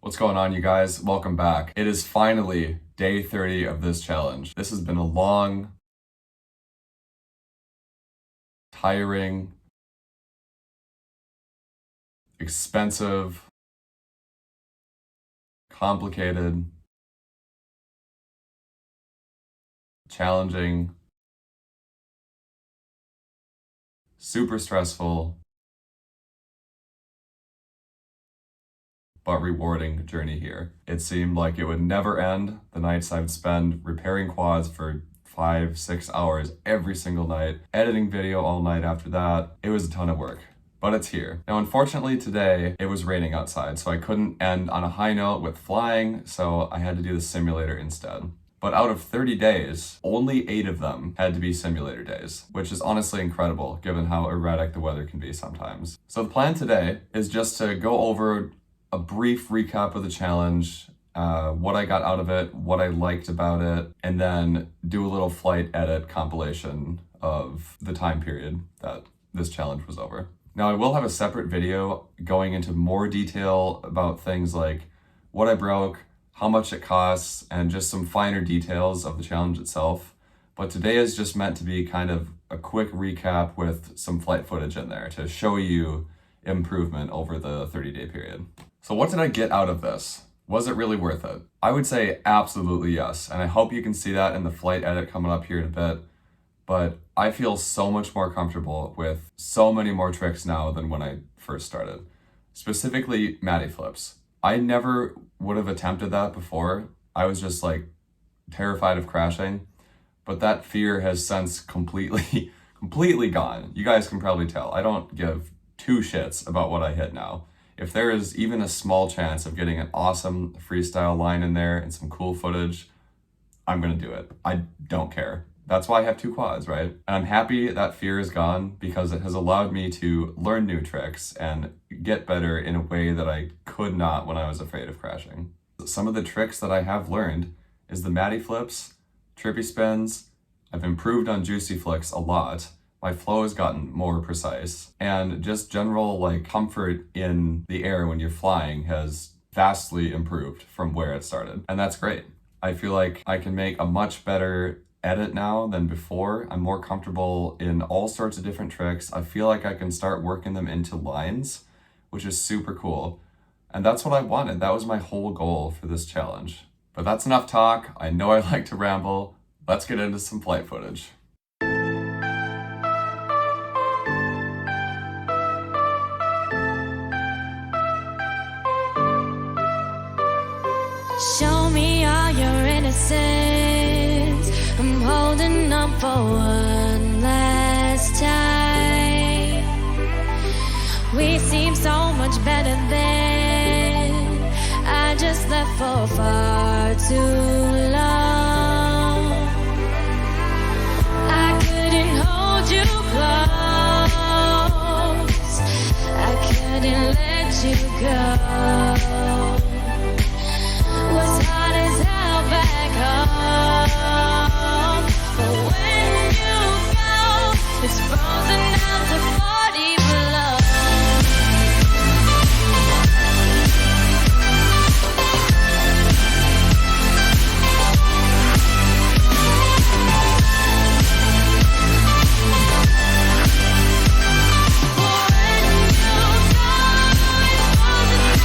What's going on, you guys? Welcome back. It is finally day 30 of this challenge. This has been a long, tiring, expensive, complicated, challenging, super stressful, but rewarding journey here. It seemed like it would never end. The nights I would spend repairing quads for 5-6 hours every single night, editing video all night after that. It was a ton of work, but it's here. Now, unfortunately today, it was raining outside, so I couldn't end on a high note with flying, so I had to do the simulator instead. But out of 30 days, only 8 of them had to be simulator days, which is honestly incredible given how erratic the weather can be sometimes. So the plan today is just to go over a brief recap of the challenge, what I got out of it, what I liked about it, and then do a little flight edit compilation of the time period that this challenge was over. Now, I will have a separate video going into more detail about things like what I broke, how much it costs, and just some finer details of the challenge itself. But today is just meant to be kind of a quick recap with some flight footage in there to show you improvement over the 30-day period. So what did I get out of this? Was it really worth it? I would say absolutely yes, and I hope you can see that in the flight edit coming up here in a bit, but I feel so much more comfortable with so many more tricks now than when I first started. Specifically, Matty flips. I never would have attempted that before. I was just like terrified of crashing, but that fear has since completely gone. You guys can probably tell. I don't give 2 shits about what I hit now. If there is even a small chance of getting an awesome freestyle line in there and some cool footage, I'm gonna do it. I don't care. That's why I have 2 quads, right? And I'm happy that fear is gone because it has allowed me to learn new tricks and get better in a way that I could not when I was afraid of crashing. Some of the tricks that I have learned is the Matty flips, trippy spins. I've improved on juicy flicks a lot. My flow has gotten more precise, and just general like comfort in the air when you're flying has vastly improved from where it started. And that's great. I feel like I can make a much better edit now than before. I'm more comfortable in all sorts of different tricks. I feel like I can start working them into lines, which is super cool. And that's what I wanted. That was my whole goal for this challenge. But that's enough talk. I know I like to ramble. Let's get into some flight footage. Show me all your innocence. I'm holding on for one last time. We seem so much better than I just left for far too long. I couldn't hold you close. I couldn't let you go. Was hard as hell back home, but when you go, it's frozen down to 40 below. When you go, it's frozen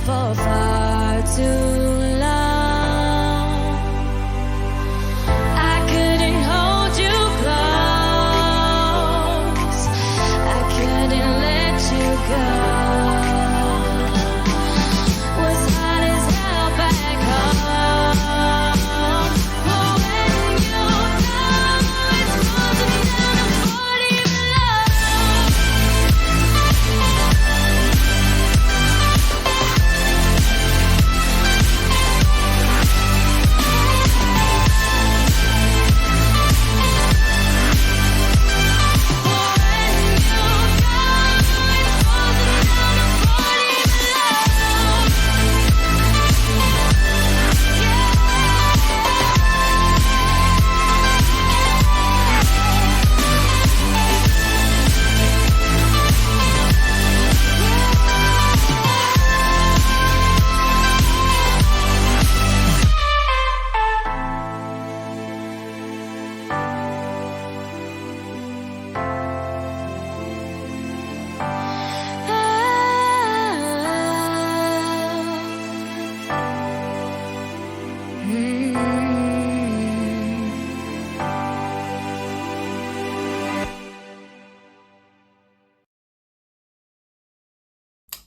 for far too long. I couldn't hold you close. I couldn't let you go. Was hot as hell back home. But when you go, it's frozen down to 40 below.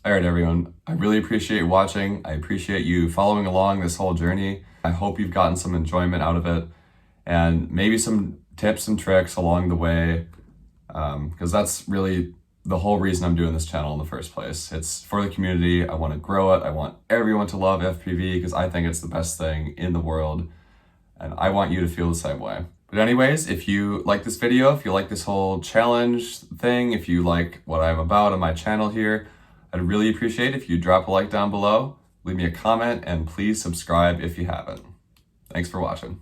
Alright everyone, I really appreciate you watching. I appreciate you following along this whole journey. I hope you've gotten some enjoyment out of it and maybe some tips and tricks along the way, because that's really the whole reason I'm doing this channel in the first place. It's for the community. I want to grow it. I want everyone to love FPV because I think it's the best thing in the world, and I want you to feel the same way. But anyways, if you like this video, if you like this whole challenge thing, if you like what I'm about on my channel here, I'd really appreciate if you drop a like down below, leave me a comment, and please subscribe if you haven't. Thanks for watching.